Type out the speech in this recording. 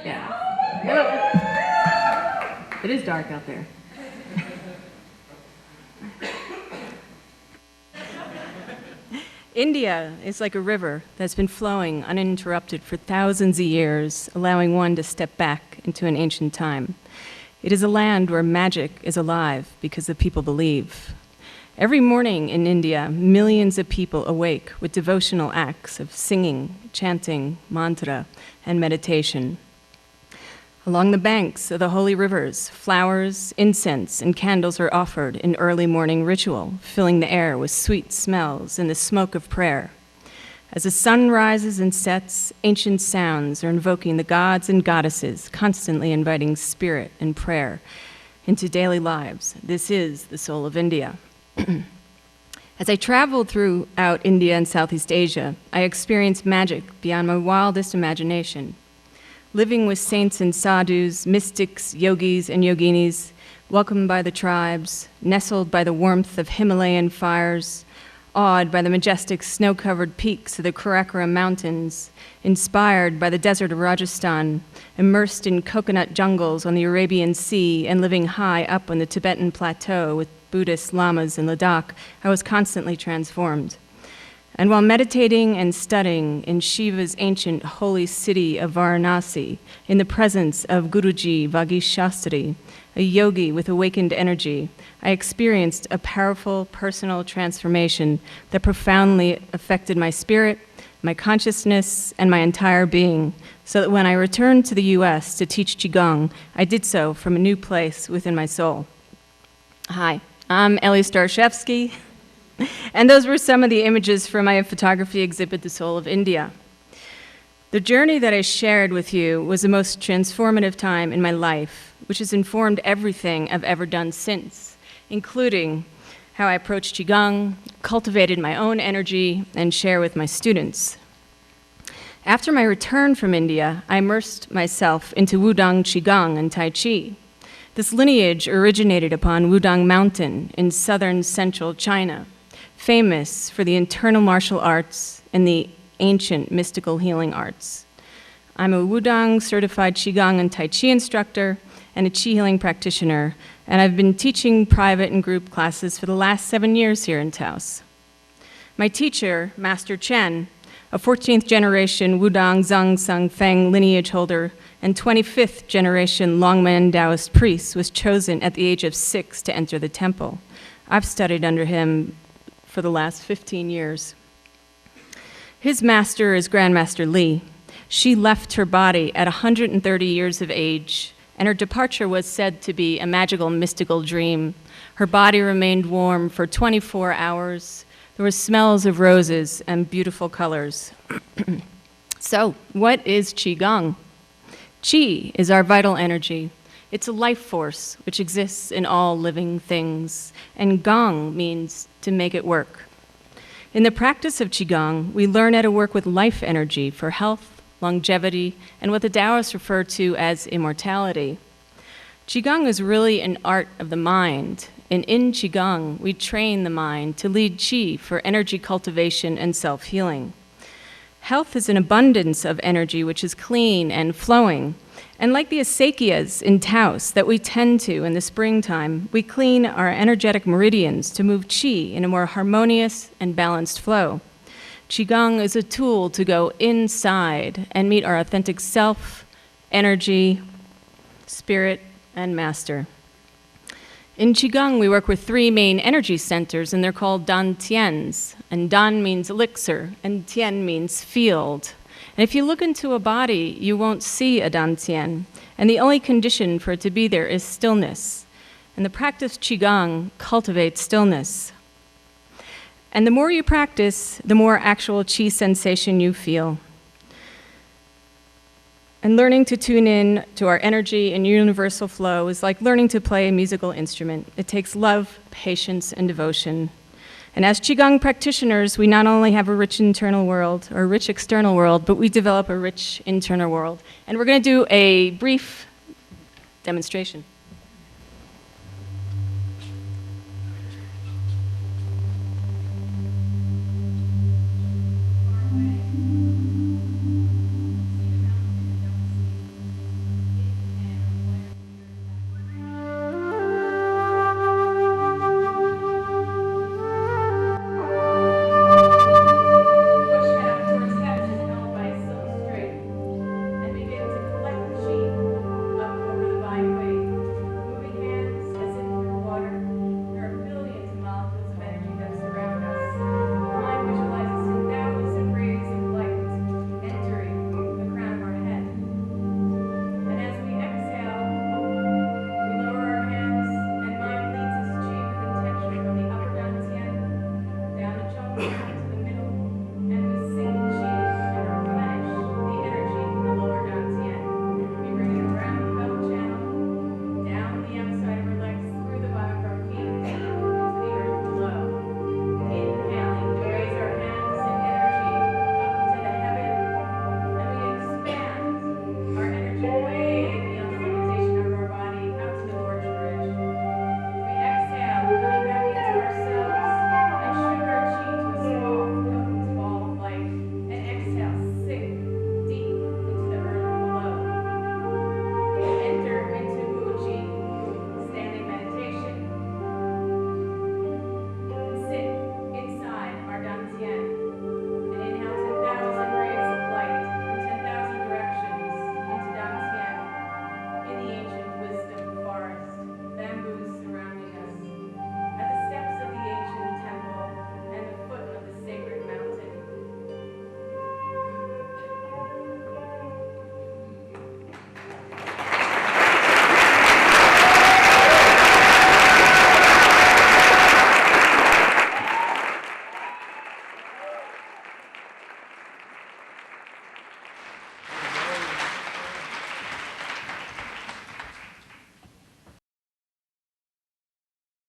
Yeah. Hello. It is dark out there. India is like a river that's been flowing uninterrupted for thousands of years, allowing one to step back into an ancient time. It is a land where magic is alive because the people believe. Every morning in India, millions of people awake with devotional acts of singing, chanting, mantra, and meditation. Along the banks of the holy rivers, flowers, incense, and candles are offered in early morning ritual, filling the air with sweet smells and the smoke of prayer. As the sun rises and sets, ancient sounds are invoking the gods and goddesses, constantly inviting spirit and prayer into daily lives. This is the soul of India. As I traveled throughout India and Southeast Asia, I experienced magic beyond my wildest imagination. Living with saints and sadhus, mystics, yogis, and yoginis, welcomed by the tribes, nestled by the warmth of Himalayan fires, awed by the majestic snow-covered peaks of the Karakoram Mountains, inspired by the desert of Rajasthan, immersed in coconut jungles on the Arabian Sea, and living high up on the Tibetan plateau with Buddhist lamas in Ladakh, I was constantly transformed. And while meditating and studying in Shiva's ancient holy city of Varanasi, in the presence of Guruji Vagishastri, a yogi with awakened energy, I experienced a powerful personal transformation that profoundly affected my spirit, my consciousness, and my entire being, so that when I returned to the US to teach Qigong, I did so from a new place within my soul. Hi, I'm Ellie Starishevsky, and those were some of the images from my photography exhibit, The Soul of India. The journey that I shared with you was the most transformative time in my life, which has informed everything I've ever done since, including how I approach Qigong, cultivated my own energy, and share with my students. After my return from India, I immersed myself into Wudang Qigong and Tai Chi. This lineage originated upon Wudang Mountain in southern central China, famous for the internal martial arts and the ancient mystical healing arts. I'm a Wudang certified Qigong and Tai Chi instructor and a Qi healing practitioner, and I've been teaching private and group classes for the last 7 years here in Taos. My teacher, Master Chen, a 14th generation Wudang Zhang Sung Feng lineage holder and 25th generation Longmen Taoist priest, was chosen at the age of 6 to enter the temple. I've studied under him for the last 15 years. His master is Grandmaster Li. She left her body at 130 years of age, and her departure was said to be a magical, mystical dream. Her body remained warm for 24 hours. There were smells of roses and beautiful colors. So, what is Qigong? Qi is our vital energy. It's a life force which exists in all living things, and Gong means to make it work. In the practice of Qigong, we learn how to work with life energy for health, longevity, and what the Taoists refer to as immortality. Qigong is really an art of the mind, and in Qigong, we train the mind to lead Qi for energy cultivation and self-healing. Health is an abundance of energy which is clean and flowing. And like the acequias in Taos that we tend to in the springtime, we clean our energetic meridians to move Qi in a more harmonious and balanced flow. Qigong is a tool to go inside and meet our authentic self, energy, spirit, and master. In Qigong, we work with 3 main energy centers, and they're called Dan Tians. And Dan means elixir, and Tien means field. And if you look into a body, you won't see a Dan Tien. And the only condition for it to be there is stillness. And the practice Qigong cultivates stillness. And the more you practice, the more actual Qi sensation you feel. And learning to tune in to our energy and universal flow is like learning to play a musical instrument. It takes love, patience, and devotion. And as Qigong practitioners, we not only have a rich internal world or a rich external world, but we develop a rich internal world. And we're going to do a brief demonstration.